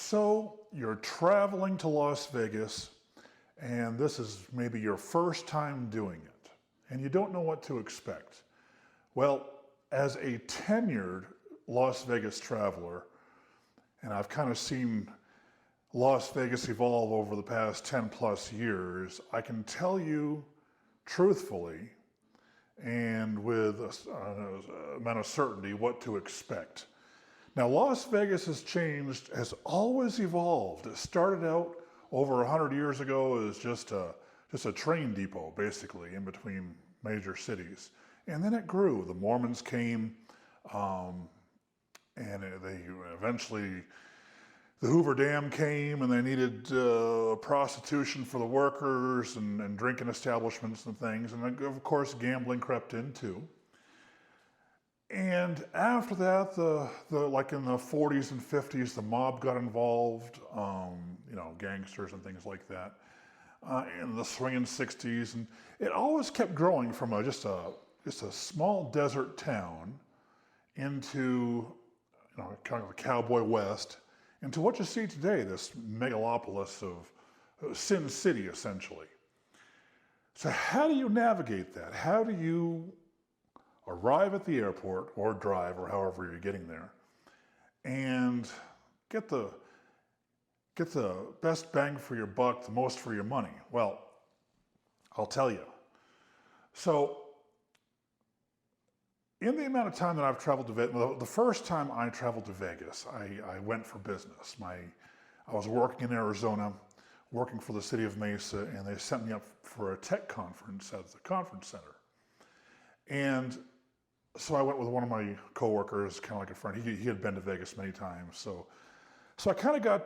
So you're traveling to Las Vegas, and this is maybe your first time doing it, and you don't know what to expect. Well, as a tenured Las Vegas traveler, and I've kind of seen Las Vegas evolve over the past 10 plus years, I can tell you truthfully and with a amount of certainty what to expect. Now, Las Vegas has always evolved. It started out over 100 years ago as just a train depot, basically, in between major cities. And then it grew. The Mormons came, and they eventually, the Hoover Dam came, and they needed prostitution for the workers and drinking establishments and things. And of course, gambling crept in too. And after that, like in the 40s and 50s, the mob got involved, gangsters and things like that. In the swinging 60s, and it always kept growing from just a small desert town into kind of a cowboy west into what you see today, this megalopolis of Sin City, essentially. So how do you navigate that? How do you arrive at the airport or drive or however you're getting there and get the best bang for your buck, the most for your money? Well, I'll tell you. So in the amount of time that I've traveled to Vegas, the first time I traveled to Vegas, I went for business. I was working in Arizona, working for the city of Mesa, and they sent me up for a tech conference at the conference center. And so I went with one of my coworkers, kind of like a friend. He had been to Vegas many times, so I kind of got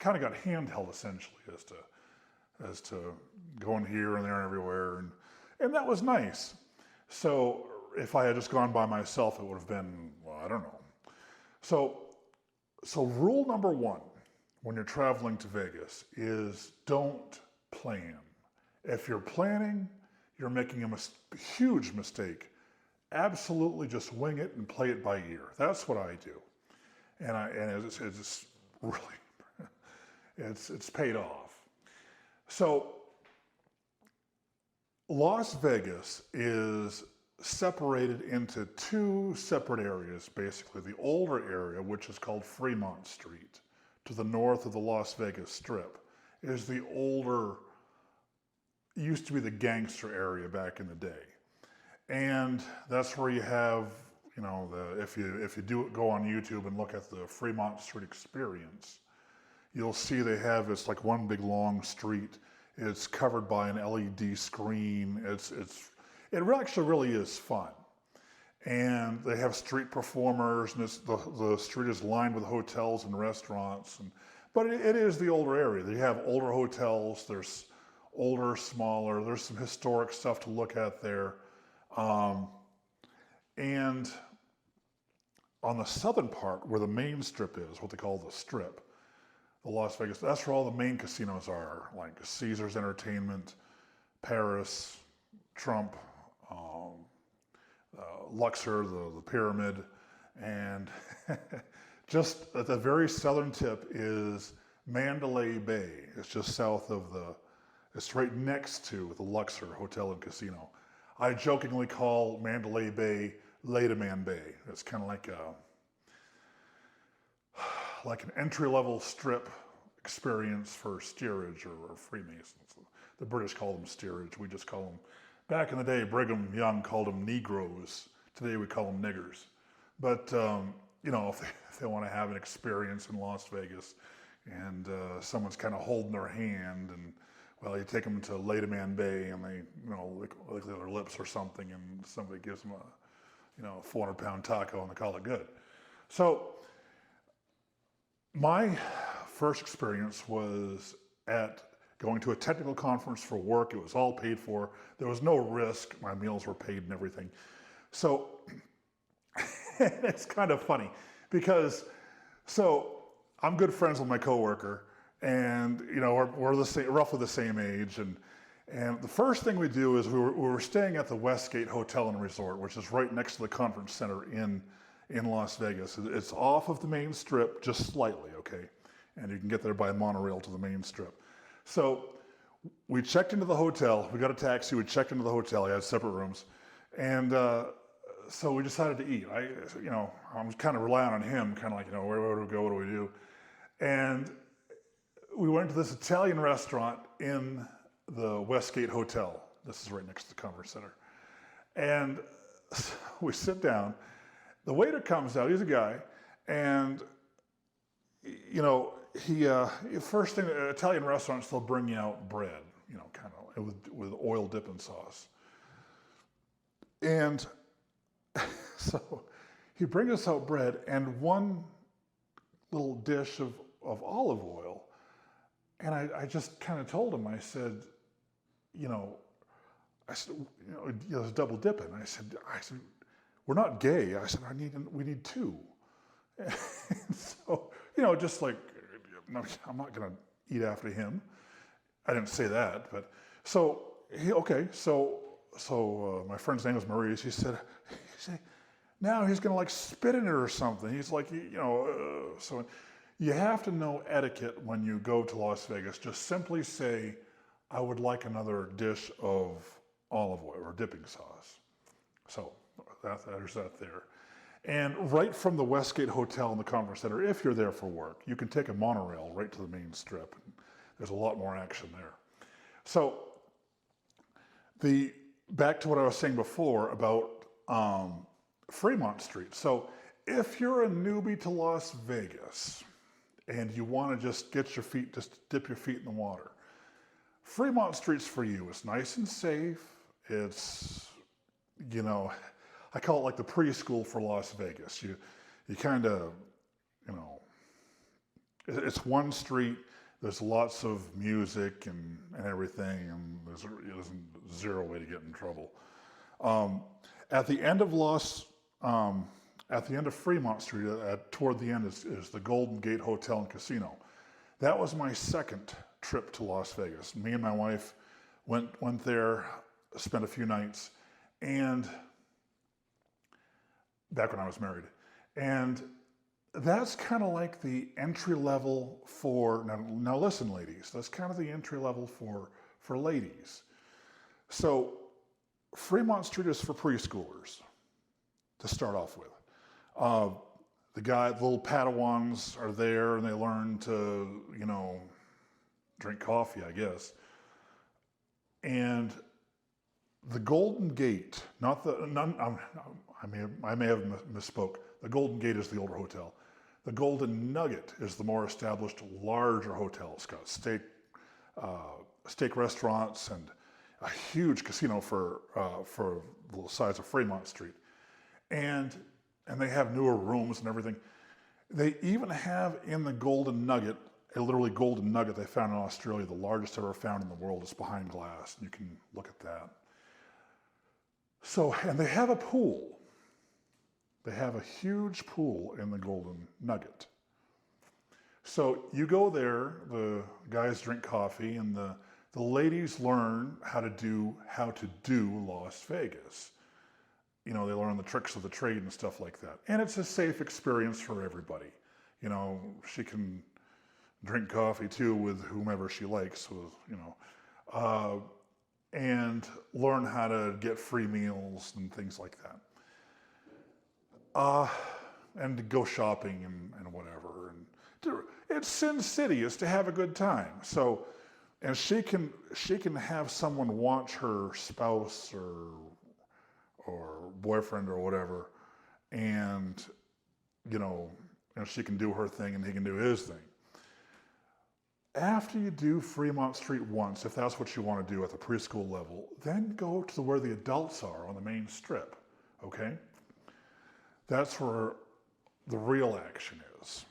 handheld essentially as to going here and there and everywhere, and that was nice. So if I had just gone by myself, it would have been, well, I don't know. So rule number one when you're traveling to Vegas is don't plan. If you're planning, you're making a huge mistake. Absolutely just wing it and play it by ear. That's what I do. And it's really, it's paid off. So Las Vegas is separated into two separate areas, basically. The older area, which is called Fremont Street, to the north of the Las Vegas Strip, is the older, used to be the gangster area back in the day. And that's where you have, if you go on YouTube and look at the Fremont Street Experience, you'll see they have, it's like one big long street. It's covered by an LED screen. It actually really is fun. And they have street performers, and the street is lined with hotels and restaurants. But it is the older area. They have older hotels. There's older, smaller. There's some historic stuff to look at there. And on the southern part, where the main strip is, what they call the Strip, the Las Vegas, that's where all the main casinos are, like Caesars Entertainment, Paris, Trump, Luxor, the Pyramid, and just at the very southern tip is Mandalay Bay. It's just south of it's right next to the Luxor Hotel and Casino. I jokingly call Mandalay Bay Lederman Bay. It's kind of like an entry-level strip experience for steerage or Freemasons. The British call them steerage. We just call them, back in the day, Brigham Young called them Negroes. Today we call them niggers. But, if they want to have an experience in Las Vegas and someone's kind of holding their hand and, well, you take them to Lederman Bay and they, lick their lips or something, and somebody gives them a, 400-pound taco and they call it good. So my first experience was at going to a technical conference for work. It was all paid for. There was no risk. My meals were paid and everything. So it's kind of funny because, I'm good friends with my coworker, and we're roughly the same age, and the first thing we do is we were staying at the Westgate Hotel and Resort, which is right next to the conference center in Las Vegas. It's off of the main strip just slightly, okay? and you can get there by monorail to the main strip. So we checked into the hotel. We got a taxi. We checked into the hotel. We had separate rooms, and so we decided to eat. I'm kind of relying on him, kind of like, where do we go? What do we do? And we went to this Italian restaurant in the Westgate Hotel. This is right next to the Conference Center. And so we sit down. The waiter comes out. He's a guy, and he first thing, Italian restaurants, they'll bring you out bread, kind of with oil dipping sauce. And so he brings us out bread and one little dish of olive oil. And I just kind of told him, I said, it's double dipping. I said, we're not gay. I said, we need two. And so, just like, I'm not going to eat after him. I didn't say that, but so my friend's name was Maurice. He said, now he's going to like spit in it or something. He's like, so you have to know etiquette when you go to Las Vegas. Just simply say, I would like another dish of olive oil or dipping sauce. So there's that there. And right from the Westgate Hotel in the Conference Center, if you're there for work, you can take a monorail right to the main strip. There's a lot more action there. So back to what I was saying before about Fremont Street. So if you're a newbie to Las Vegas and you want to just dip your feet in the water, Fremont Street's for you. It's nice and safe. It's, I call it like the preschool for Las Vegas. You kind of, it's one street. There's lots of music and everything, and there's zero way to get in trouble. At the end of Fremont Street, toward the end is the Golden Gate Hotel and Casino. That was my second trip to Las Vegas. Me and my wife went there, spent a few nights, and back when I was married. And that's kind of like the entry level for, now listen ladies, that's kind of the entry level for ladies. So Fremont Street is for preschoolers to start off with. The little Padawans are there and they learn to, drink coffee, I guess. And the Golden Gate, I may have misspoke. The Golden Gate is the older hotel. The Golden Nugget is the more established, larger hotel. It's got steak restaurants and a huge casino for the size of Fremont Street. And they have newer rooms and everything. They even have in the Golden Nugget, a literally golden nugget they found in Australia, the largest ever found in the world. It's behind glass. You can look at that. So, and they have a pool. They have a huge pool in the Golden Nugget. So you go there, the guys drink coffee, and the ladies learn how to do Las Vegas. They learn the tricks of the trade and stuff like that. And it's a safe experience for everybody. She can drink coffee too with whomever she likes, and learn how to get free meals and things like that. And to go shopping and whatever. It's Sin City. It's to have a good time. So, and she can have someone watch her spouse or boyfriend or whatever, and she can do her thing and he can do his thing. After you do Fremont Street once, if that's what you want to do at the preschool level, then go to where the adults are on the main strip, okay? That's where the real action is.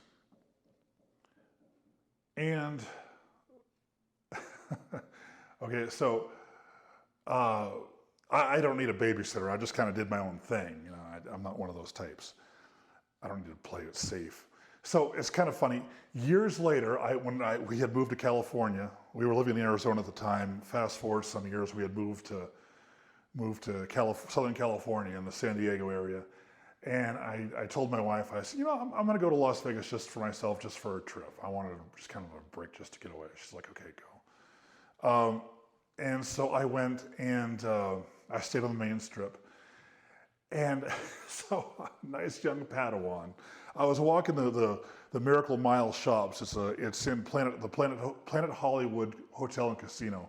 And, okay, so I don't need a babysitter. I just kind of did my own thing. I'm not one of those types. I don't need to play it safe. So it's kind of funny. Years later, we had moved to California. We were living in Arizona at the time. Fast forward some years, we had moved to Southern California in the San Diego area. And I told my wife, I said, I'm going to go to Las Vegas just for myself, just for a trip. I wanted just kind of a break just to get away. She's like, okay, go. And so I went and I stayed on the main strip. And so, nice young Padawan. I was walking the Miracle Mile shops. It's in Planet Hollywood Hotel and Casino.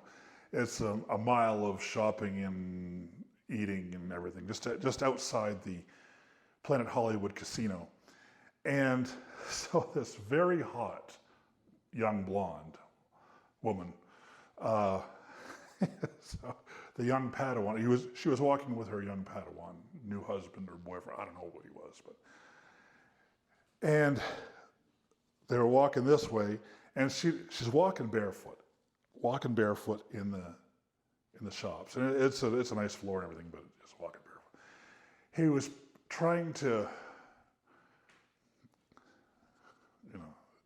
It's a mile of shopping and eating and everything, just outside the Planet Hollywood Casino. And so this very hot young blonde woman, so the young Padawan, she was walking with her young Padawan, new husband or boyfriend, I don't know what he was, and they were walking this way, and she's walking barefoot in the shops, and it's a nice floor and everything, but just walking barefoot. He was trying to,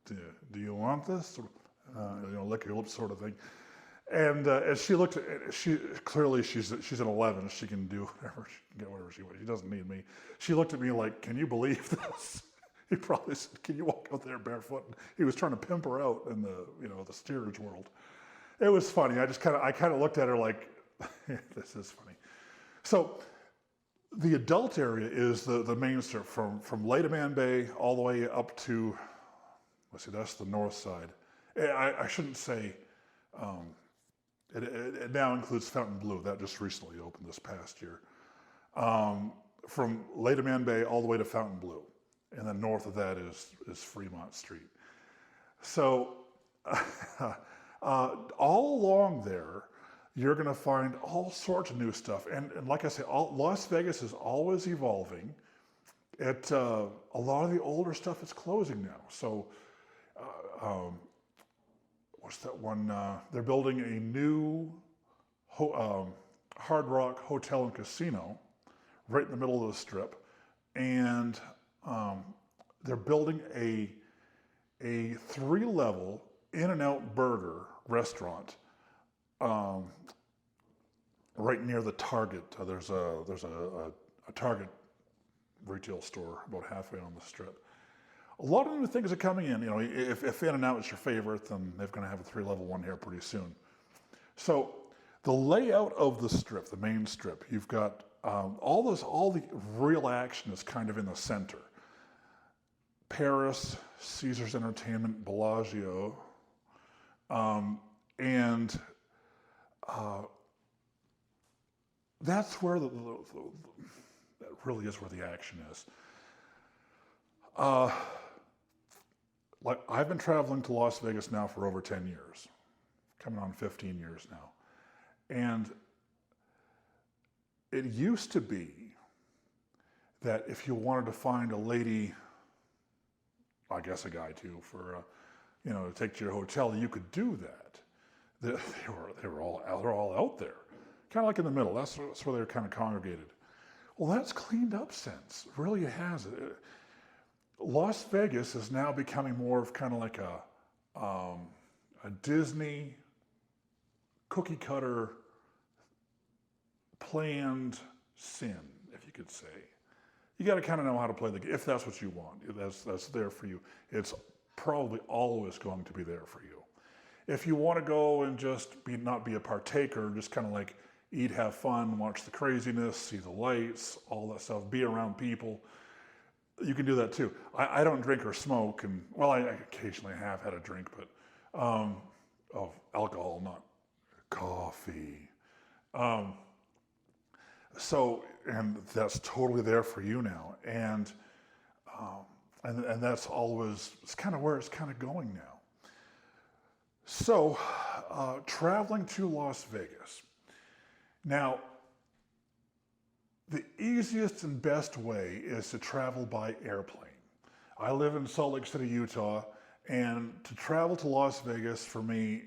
do you want this? Lick your lips, sort of thing. And as she looked, clearly she's an 11. She can do whatever, she can get whatever she wants. She doesn't need me. She looked at me like, "Can you believe this?" He probably said, "Can you walk out there barefoot?" He was trying to pimp her out in the steerage world. It was funny. I kind of looked at her like, this is funny. So the adult area is the main strip from Lademan Bay all the way up to, let's see, that's the north side. I shouldn't say. It now includes Fontainebleau. That just recently opened this past year. From Lademan Bay all the way to Fontainebleau. And then north of that is Fremont Street. So all along there, you're going to find all sorts of new stuff. And like I say, Las Vegas is always evolving. A lot of the older stuff is closing now. So what's that one? They're building a new Hard Rock Hotel and Casino right in the middle of the strip. And they're building a 3-level In-N-Out burger restaurant right near the Target. There's a Target retail store about halfway on the strip. A lot of new things are coming in. If In-N-Out is your favorite, then they're going to have a 3-level one here pretty soon. So the layout of the strip, the main strip, you've got all the real action is kind of in the center. Paris, Caesars Entertainment, Bellagio, and that's where that really is where the action is. Like I've been traveling to Las Vegas now for over 10 years, coming on 15 years now. And it used to be that if you wanted to find a lady, I guess a guy too, for to take to your hotel, you could do that. They're all out there, kind of like in the middle. That's where they're kind of congregated. Well, that's cleaned up since. Really, it has. Las Vegas is now becoming more of kind of like a Disney cookie cutter planned sin, if you could say. You got to kind of know how to play the game, if that's what you want. That's there for you. It's probably always going to be there for you. If you want to go and just not be a partaker, just kind of like eat, have fun, watch the craziness, see the lights, all that stuff, be around people, you can do that too. I don't drink or smoke, and well, I occasionally have had a drink, but of alcohol, not coffee. And that's totally there for you now, and that's always, it's kind of where it's kind of going now. So, traveling to Las Vegas. Now, the easiest and best way is to travel by airplane. I live in Salt Lake City, Utah, and to travel to Las Vegas for me,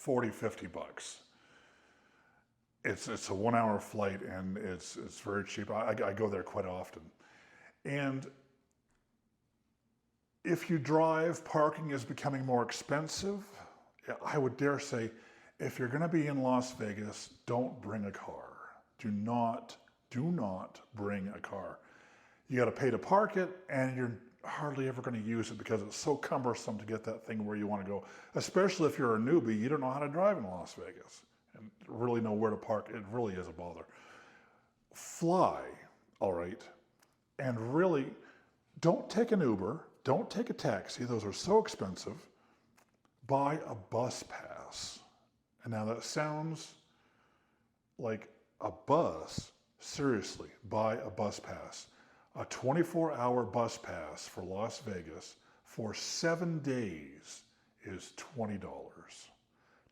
$40-50. It's a 1-hour flight, and it's very cheap. I go there quite often. And if you drive, parking is becoming more expensive. I would dare say, if you're going to be in Las Vegas, don't bring a car. Do not bring a car. You got to pay to park it, and you're hardly ever going to use it because it's so cumbersome to get that thing where you want to go. Especially if you're a newbie, you don't know how to drive in Las Vegas and really know where to park. It really is a bother. Fly, all right, and really don't take an Uber, don't take a taxi. Those are so expensive. Buy a bus pass. And now that sounds like a bus. Seriously, buy a bus pass. A 24-hour bus pass for Las Vegas for 7 days is $20.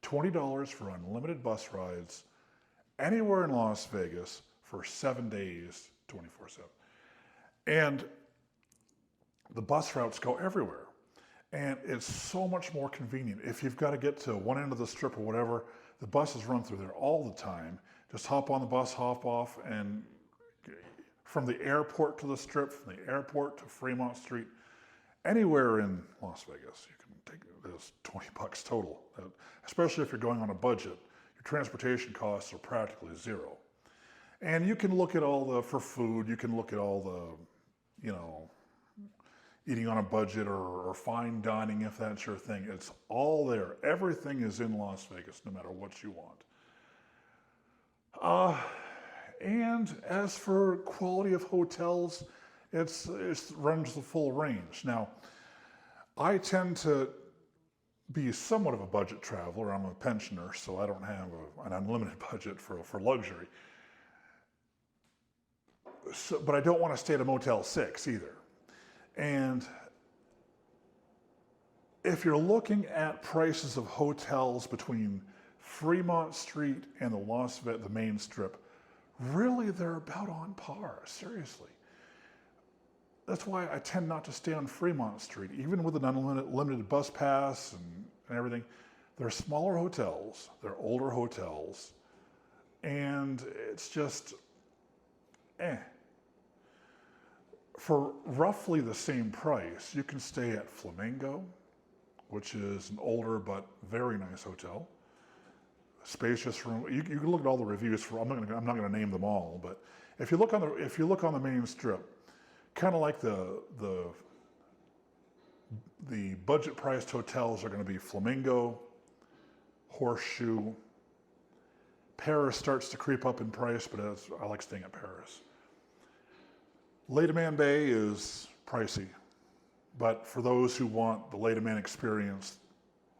$20 for unlimited bus rides anywhere in Las Vegas for 7 days, 24/7. And the bus routes go everywhere. And it's so much more convenient. If you've got to get to one end of the strip or whatever, the buses run through there all the time. Just hop on the bus, hop off, and from the airport to the strip, from the airport to Fremont Street, anywhere in Las Vegas, you can take this $20 total. Especially if you're going on a budget, your transportation costs are practically zero. And you can look at for food, you can look at all the, eating on a budget or fine dining, if that's your thing. It's all there. Everything is in Las Vegas, no matter what you want. And as for quality of hotels, it runs the full range. Now, I tend to be somewhat of a budget traveler. I'm a pensioner, so I don't have an unlimited budget for luxury. So, but I don't want to stay at a Motel 6 either. And if you're looking at prices of hotels between Fremont Street and the main strip, really they're about on par, seriously. That's why I tend not to stay on Fremont Street, even with an unlimited bus pass and everything. They're smaller hotels, they're older hotels, and it's just, For roughly the same price, you can stay at Flamingo, which is an older but very nice hotel. Spacious room. You can look at all the reviews for. I'm not going to name them all, but if you look on the main strip, kind of like the budget priced hotels are going to be Flamingo, Horseshoe. Paris starts to creep up in price, but I like staying at Paris. Leidemann Bay is pricey, but for those who want the Leidemann experience,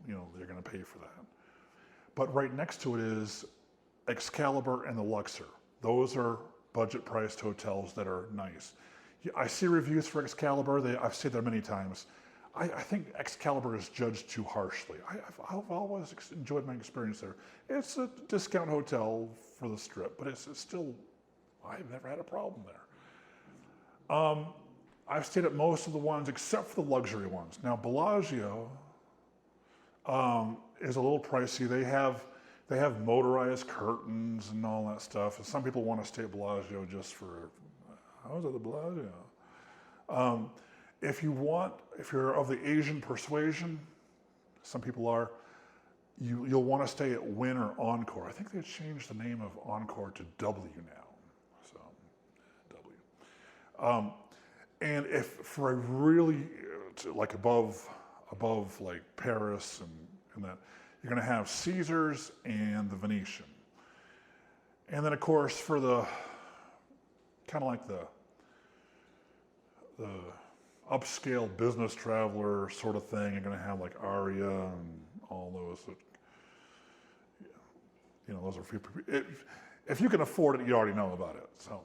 they're going to pay for that. But right next to it is Excalibur and the Luxor. Those are budget-priced hotels that are nice. I see reviews for Excalibur. I've stayed there many times. I think Excalibur is judged too harshly. I've always enjoyed my experience there. It's a discount hotel for the strip, but it's still, I've never had a problem there. I've stayed at most of the ones except for the luxury ones. Now Bellagio is a little pricey. They have motorized curtains and all that stuff. And some people want to stay at Bellagio just for, I was at the Bellagio. If you're of the Asian persuasion, some people are, you'll want to stay at Wynn or Encore. I think they've changed the name of Encore to W now. And if for a really like above like Paris and that, you're going to have Caesars and the Venetian. And then of course for the kind of like the upscale business traveler sort of thing, you're going to have like Aria and all those. Those are if you can afford it, you already know about it. So.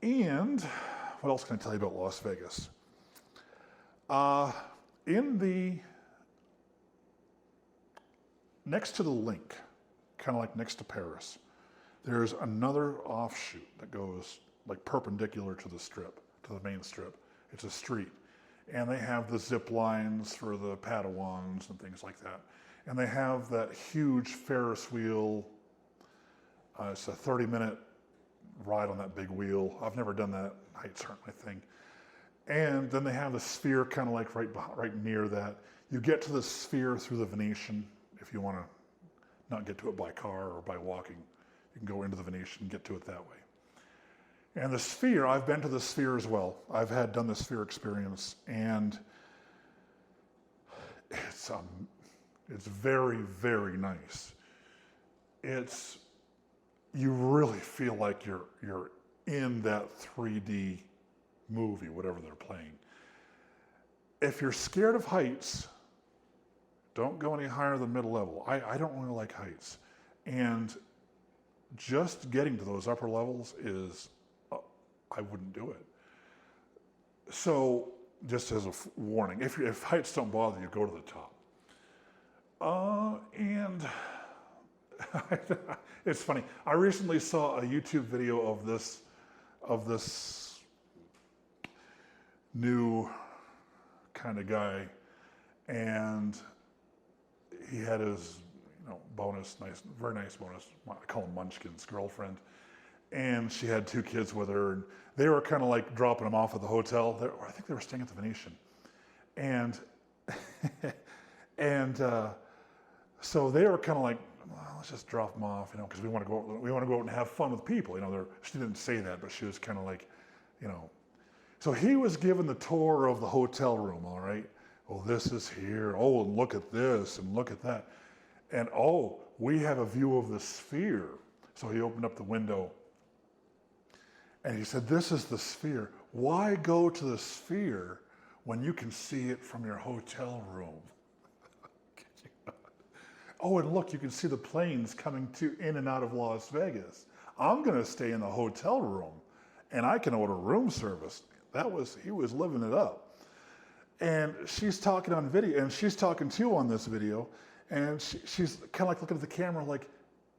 And what else can I tell you about Las Vegas? Next to the Link, kind of like next to Paris, there's another offshoot that goes like perpendicular to the strip, to the main strip. It's a street. And they have the zip lines for the Padawans and things like that. And they have that huge Ferris wheel. It's a 30-minute ride on that big wheel. I've never done that. Heights aren't my thing. And then they have the Sphere kind of like right near that. You get to the Sphere through the Venetian if you want to not get to it by car or by walking. You can go into the Venetian and get to it that way. And the Sphere, I've been to the Sphere as well. I've done the Sphere experience, and it's very, very nice. You really feel like you're in that 3D movie, whatever they're playing. If you're scared of heights, don't go any higher than mid-level. I don't really like heights. And just getting to those upper levels I wouldn't do it. So just as a warning, if heights don't bother you, go to the top. And it's funny. I recently saw a YouTube video of this new kind of guy, and he had his bonus, very nice bonus. I call him Munchkin's girlfriend, and she had 2 kids with her, and they were kind of like dropping him off at the hotel. I think they were staying at the Venetian, and so they were kind of like, well, let's just drop them off, because we want to go out and have fun with people. She didn't say that, but she was kind of like, So he was given the tour of the hotel room. All right. Oh, this is here. Oh, and look at this and look at that, and oh, we have a view of the Sphere. So he opened up the window, and he said, "This is the Sphere. Why go to the Sphere when you can see it from your hotel room?" Oh, and look, you can see the planes coming in and out of Las Vegas. I'm going to stay in the hotel room, and I can order room service. He was living it up. And she's talking on video, and she's talking too on this video, and she's kind of like looking at the camera like,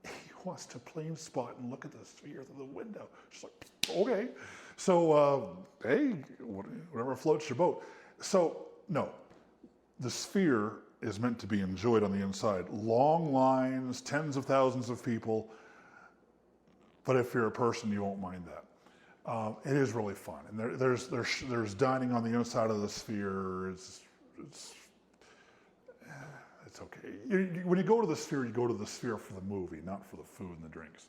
he wants to plane spot and look at the Sphere through the window. She's like, okay. So, hey, whatever floats your boat. So, no, the Sphere is meant to be enjoyed on the inside. Long lines, tens of thousands of people, but if you're a person, you won't mind that. It is really fun, and there's dining on the inside of the Sphere. It's okay. When you go to the Sphere, you go to the Sphere for the movie, not for the food and the drinks.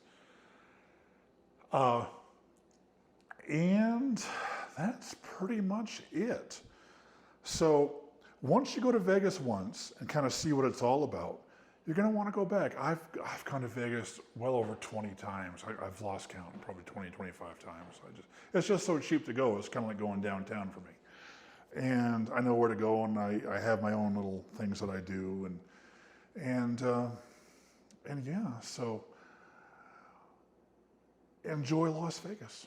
And that's pretty much it. So once you go to Vegas once and kind of see what it's all about, you're going to want to go back. I've gone to Vegas well over 20 times. I've lost count, probably 20, 25 times. It's just so cheap to go. It's kind of like going downtown for me. And I know where to go, and I have my own little things that I do. And yeah, so enjoy Las Vegas.